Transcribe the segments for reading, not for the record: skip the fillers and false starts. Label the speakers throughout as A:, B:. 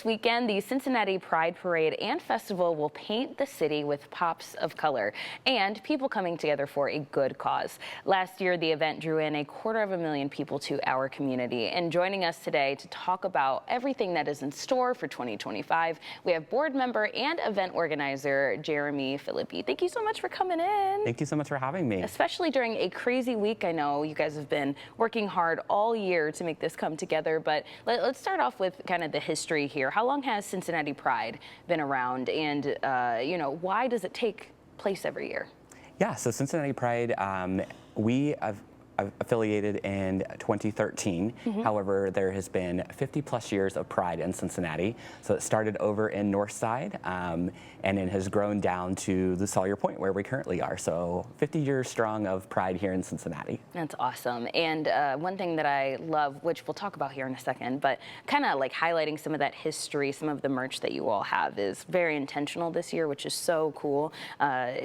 A: This weekend, the Cincinnati Pride Parade and Festival will paint the city with pops of color and people coming together for a good cause. Last year, the event drew in 250,000 people to our community. And joining us today to talk about everything that is in store for 2025, we have board member and event organizer Jeremy Philippi. Thank you so much for coming in.
B: Thank you so much for having me.
A: Especially during a crazy week. I know you guys have been working hard all year to make this come together, but let's start off with kind of the history here. How long has Cincinnati Pride been around, and why does it take place every year?
B: Yeah, so Cincinnati Pride, we have affiliated in 2013. However, there has been 50 plus years of Pride in Cincinnati. So it started over in Northside, and it has grown down to the Sawyer Point where we currently are. So 50 years strong of Pride here in Cincinnati.
A: That's awesome. And one thing that I love, which we'll talk about here in a second, but kind of like highlighting some of that history, some of the merch that you all have is very intentional this year, which is so cool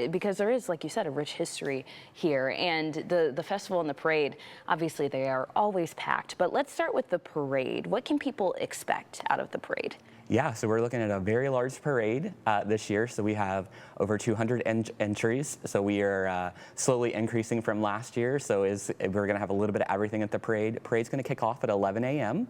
A: because there is, like you said, a rich history here. And the festival and the parade, obviously they are always packed, but let's start with the parade. What can people expect out of the parade?
B: Yeah, so we're looking at a very large parade this year. So we have over 200 entries. So we are slowly increasing from last year. So we're going to have a little bit of everything at the parade. Parade's going to kick off at 11 a.m.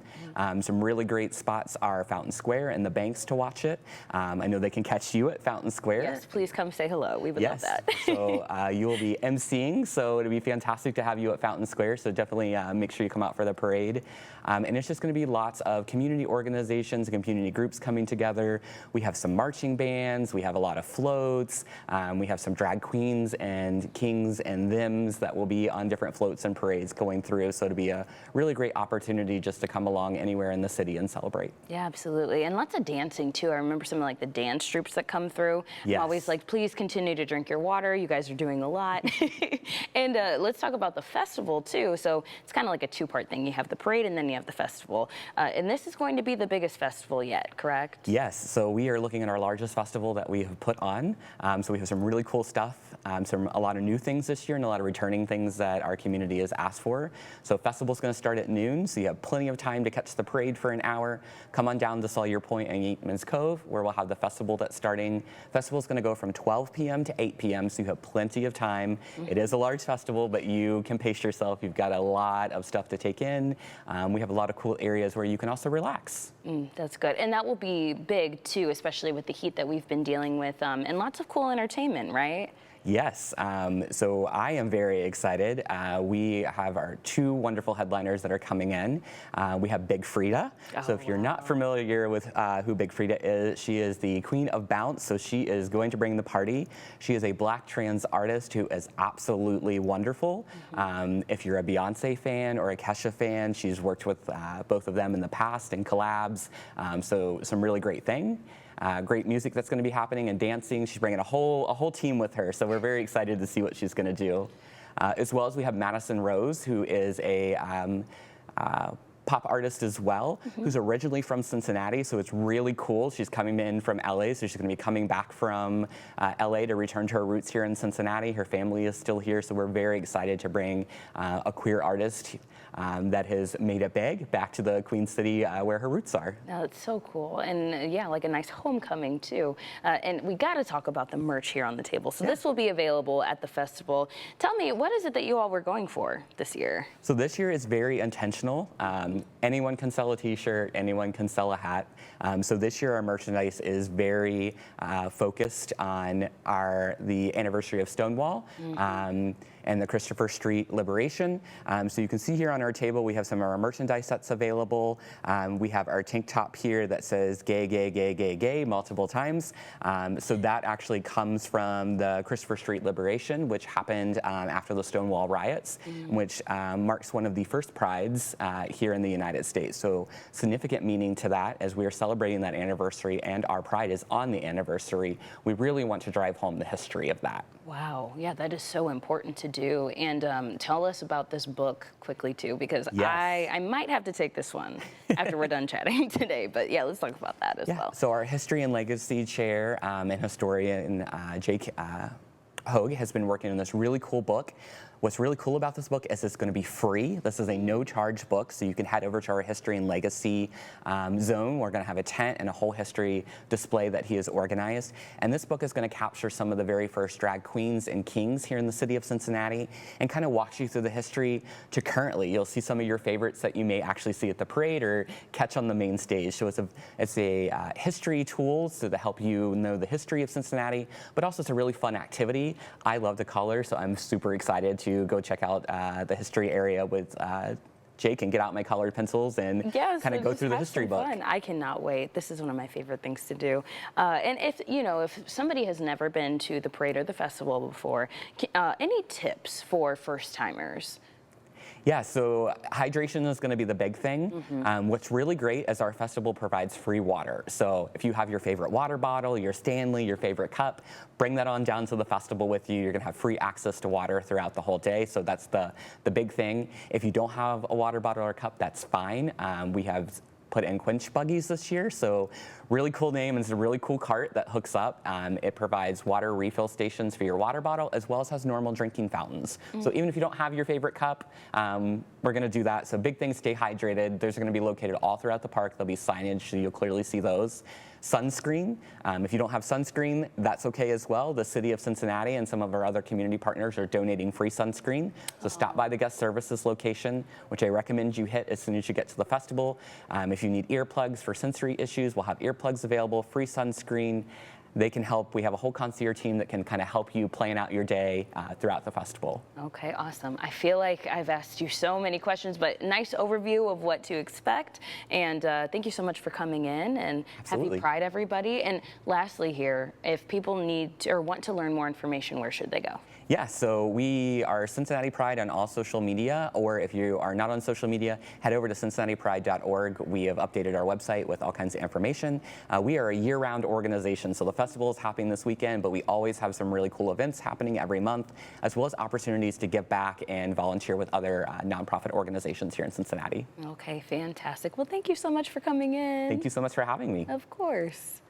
B: Some really great spots are Fountain Square and the banks to watch it. I know they can catch you at Fountain Square.
A: Yes, please come say hello. We would love that.
B: So you will be emceeing. So it'll be fantastic to have you at Fountain Square. So definitely make sure you come out for the parade. And it's just going to be lots of community organizations and community groups coming together. We have some marching bands, we have a lot of floats, we have some drag queens and kings and thems that will be on different floats and parades going through. So it'll be a really great opportunity just to come along anywhere in the city and celebrate.
A: Yeah, absolutely. And lots of dancing too. I remember some of like the dance troops that come through.
B: Yes.
A: I'm always like, please continue to drink your water. You guys are doing a lot. And let's talk about the festival too. So it's kind of like a two-part thing. You have the parade and then you have the festival. And this is going to be the biggest festival yet, correct?
B: Yes, so we are looking at our largest festival that we have put on. So we have some really cool stuff, a lot of new things this year and a lot of returning things that our community has asked for. So festival's going to start at noon, so you have plenty of time to catch the parade for an hour. Come on down to Sawyer Point and Yeatman's Cove, where we'll have the festival that's starting. Festival's going to go from 12 p.m. to 8 p.m., so you have plenty of time. It is a large festival, but you can pace yourself. You've got a lot of stuff to take in. We have a lot of cool areas where you can also relax.
A: That's good. And that will be big too, especially with the heat that we've been dealing with, and lots of cool entertainment, right?
B: Yes, so I am very excited. We have our two wonderful headliners that are coming in. We have Big Freedia. So if you're not familiar with who Big Freedia is, she is the queen of bounce. So she is going to bring the party. She is a Black trans artist who is absolutely wonderful. If you're a Beyonce fan or a Kesha fan, she's worked with both of them in the past in collabs. So some really great thing. Great music that's going to be happening and dancing. She's bringing a whole team with her, so we're very excited to see what she's going to do. As well as we have Madison Rose, who is a pop artist as well, who's originally from Cincinnati, so it's really cool. She's coming in from LA, so she's going to be coming back from LA to return to her roots here in Cincinnati. Her family is still here, so we're very excited to bring a queer artist that has made it big back to the Queen City where her roots are.
A: No, it's so cool. And yeah, like a nice homecoming too. And we got to talk about the merch here on the table. So this will be available at the festival. Tell me, what is it that you all were going for this year?
B: So this year is very intentional. Anyone can sell a t-shirt, anyone can sell a hat. So this year our merchandise is very focused on the anniversary of Stonewall. And the Christopher Street Liberation. So you can see here on our table, we have some of our merchandise that's available. We have our tank top here that says gay, gay, gay, gay, gay multiple times. So that actually comes from the Christopher Street Liberation, which happened after the Stonewall riots, which marks one of the first prides here in the United States. So significant meaning to that as we are celebrating that anniversary and our pride is on the anniversary. We really want to drive home the history of that.
A: Wow, yeah, that is so important to do. And tell us about this book quickly too, because I might have to take this one after we're done chatting today. But yeah, let's talk about that as well.
B: So our history and legacy chair and historian Jake Hogue has been working on this really cool book. What's really cool about this book is it's going to be free. This is a no-charge book, so you can head over to our history and legacy zone. We're going to have a tent and a whole history display that he has organized. And this book is going to capture some of the very first drag queens and kings here in the city of Cincinnati and kind of walks you through the history to currently. You'll see some of your favorites that you may actually see at the parade or catch on the main stage. So it's a history tool so to help you know the history of Cincinnati, but also it's a really fun activity. I love the color, so I'm super excited to go check out the history area with Jake and get out my colored pencils and kind of go through the history book.
A: Fun. I cannot wait. This is one of my favorite things to do. And if somebody has never been to the parade or the festival before, any tips for first timers?
B: Yeah, so hydration is going to be the big thing. What's really great is our festival provides free water. So if you have your favorite water bottle, your Stanley, your favorite cup, bring that on down to the festival with you. You're going to have free access to water throughout the whole day. So that's the big thing. If you don't have a water bottle or cup, that's fine. We have put in quench buggies this year, so really cool name, and it's a really cool cart that hooks up. It provides water refill stations for your water bottle as well as has normal drinking fountains. So even if you don't have your favorite cup, we're going to do that. So big thing, stay hydrated. Those are going to be located all throughout the park. There'll be signage so you'll clearly see those. Sunscreen, if you don't have sunscreen, that's okay as well. The city of Cincinnati and some of our other community partners are donating free sunscreen. So stop by the guest services location, which I recommend you hit as soon as you get to the festival. If you need earplugs for sensory issues, we'll have earplugs available, free sunscreen. They can help. We have a whole concierge team that can kind of help you plan out your day throughout the festival.
A: Okay, awesome. I feel like I've asked you so many questions, but nice overview of what to expect. And thank you so much for coming in, and
B: Absolutely.
A: Happy Pride, everybody. And lastly here, if people need to, or want to learn more information, where should they go?
B: Yeah, so we are Cincinnati Pride on all social media, or if you are not on social media, head over to cincinnatipride.org. We have updated our website with all kinds of information. We are a year-round organization, so the festival is happening this weekend, but we always have some really cool events happening every month, as well as opportunities to give back and volunteer with other nonprofit organizations here in Cincinnati.
A: Okay, fantastic. Well, thank you so much for coming in.
B: Thank you so much for having me.
A: Of course.